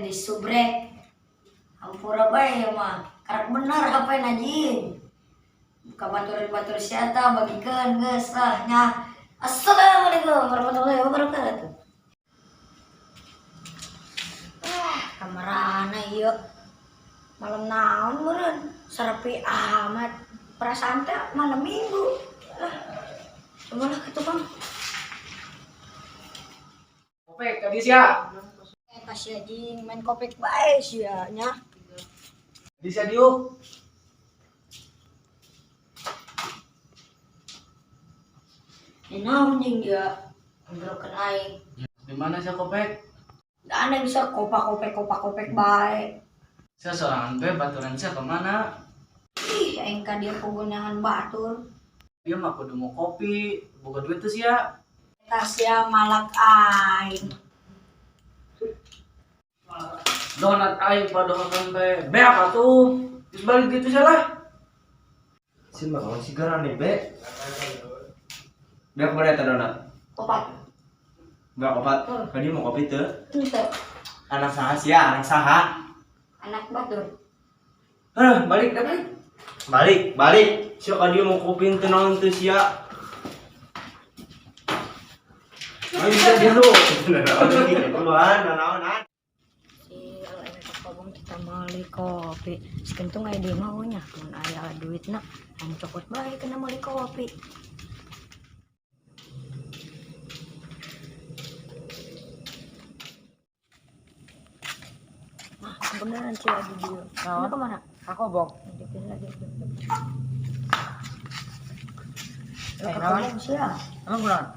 di subrek. Ampura bae ya mah. Karak bener apa yang najin. Buka batur siata bagikan geus nya. Assalamualaikum warahmatullahi wabarakatuh. Kamarana ieu. Malam naon meureun? Sarepi amat. Perasaan teh malam minggu. Coba lah ke tukang. Kopek tadi sia. Kasih anjing main kopek bae sia nya. Tadi sia diuk. Naon jeung dia nggerokeun aing. Di mana sia kopek? Da ana bisa kopak-kopek bae. Sia sorangan teh baturan sia ke mana? Ih, aing ka dieu penggunaan batur. Dia mah kudu mau kopi, boga duit tuh sia. Eta sia malak aing. Donat aing padohakan teh. Be apa tuh? Geus balik gitu sia lah. Sin mah kawan sigaran nih, Be. Be kemana eta donat? Kopak. Be opat. Kadi mau kopi teu? Henteu. Anak saha sia? Anak saha? Anak batur. Balik dah balik. Balik. Sia kadi mau kopi teu naon teu sia. Ayo bisa dulu. Keluar naon-naon. Si lain kabung kita meuli kopi. Sekentung aya di maunya. Mun aya duitna, anu cokot bae kena meuli kopi. Nah, beneran sih lagi dia. Nah, kemana? Aku bong. Lagi. Naon? Sia. Emang kunaon?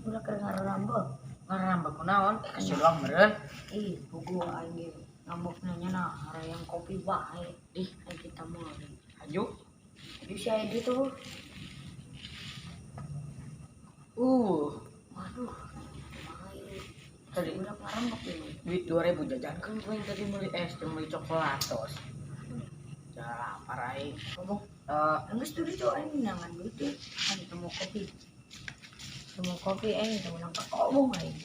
Udah keur ngarambek. Ngarambek kunaon? Kasih doang meureun. Ih, pugu aing ngambek nanya nah, yang kopi bae. Ih, aing kita meuli. Aju. Jadi si aya gitu. Waduh. Tadi Udah ngarambek ini. duit 2000 jajan kan gue tadi beli es, cuma beli coklatos. Ya, paraing. Ngomong, geus tuh itu aing nangan duit teh. Kan temu kopi. Temu kopi aing temu nang kakobong aing.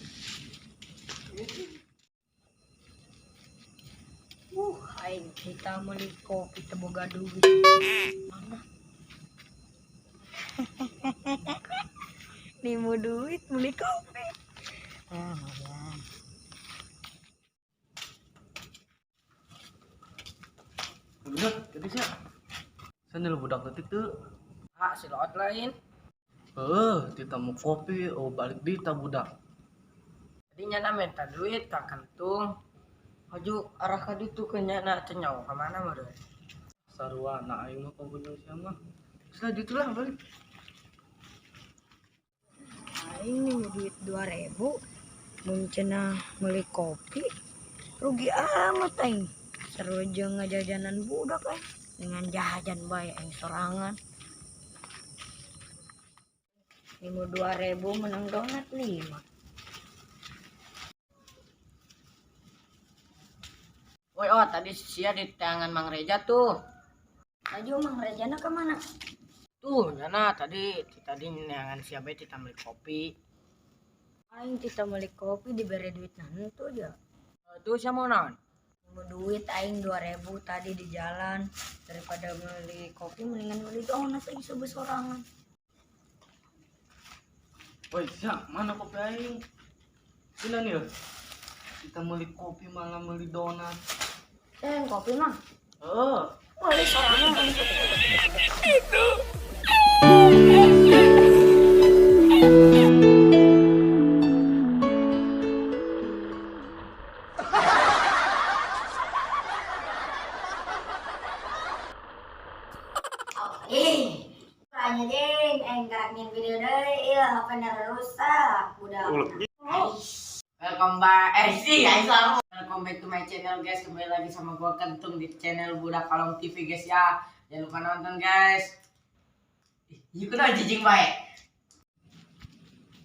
Aing kita meuli kopi teu boga duit. Mana? Nimu duit meuli kopi. Ya. Bener, tadi sia. Sana budak detik tuh. Hak si lot lain. Kita mau kopi, balik di budak. Tadi nyana minta duit ka kantung. Aju arah ka ditu ke nyana cenyaw ka mana meureun? Sarua na aing mah kagunjung sia mah. Geus ditulah balik. Aing nih duit 2000 mun cenah meuli kopi rugi amat aing. Seru jeung ngajajanan budak aing dengan jajan bae aing sorangan. 2000 menang donat 5. Woi, tadi sia di tangan Mang Reja tuh. Aju Mang Rejana ke mana? Tuh, nyana tadi neangan sia bae kita beli kopi. Aing kita meuli kopi dibere duit nantu aja. Tuh sia mau naon? Mau duit aing 2000 tadi di jalan daripada meuli kopi mendingan meuli donat aing sebesorangan. Woi, sia, mana kopi aing? Sina nih. Kita meuli kopi malah meuli donat. Kopi mah. Meuli sorangan. Tanya ding, enggak video deui ieu HP-na rusak budak. Welcome back. Welcome back to my channel guys. Kembali lagi sama gua Kentung di channel Budak Kalong TV guys ya. Jangan lupa nonton guys. Ieu kunaon jijing bae.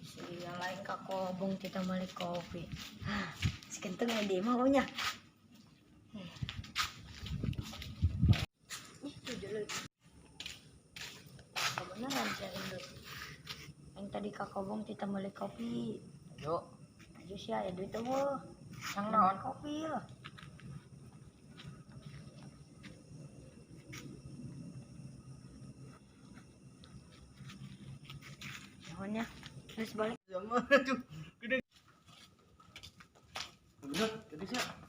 Sia lain ka kobong kita meuli kopi. Si Kentung aya di maunya. Beneran sih Indo. Yang tadi kakobong kita meuli kopi. Yuk, Aja sih aya duit eueuh. yang naon? Kopi lah. Pohonnya. Terus balik. Sama tuh. Gede. Bener, jadi siapa?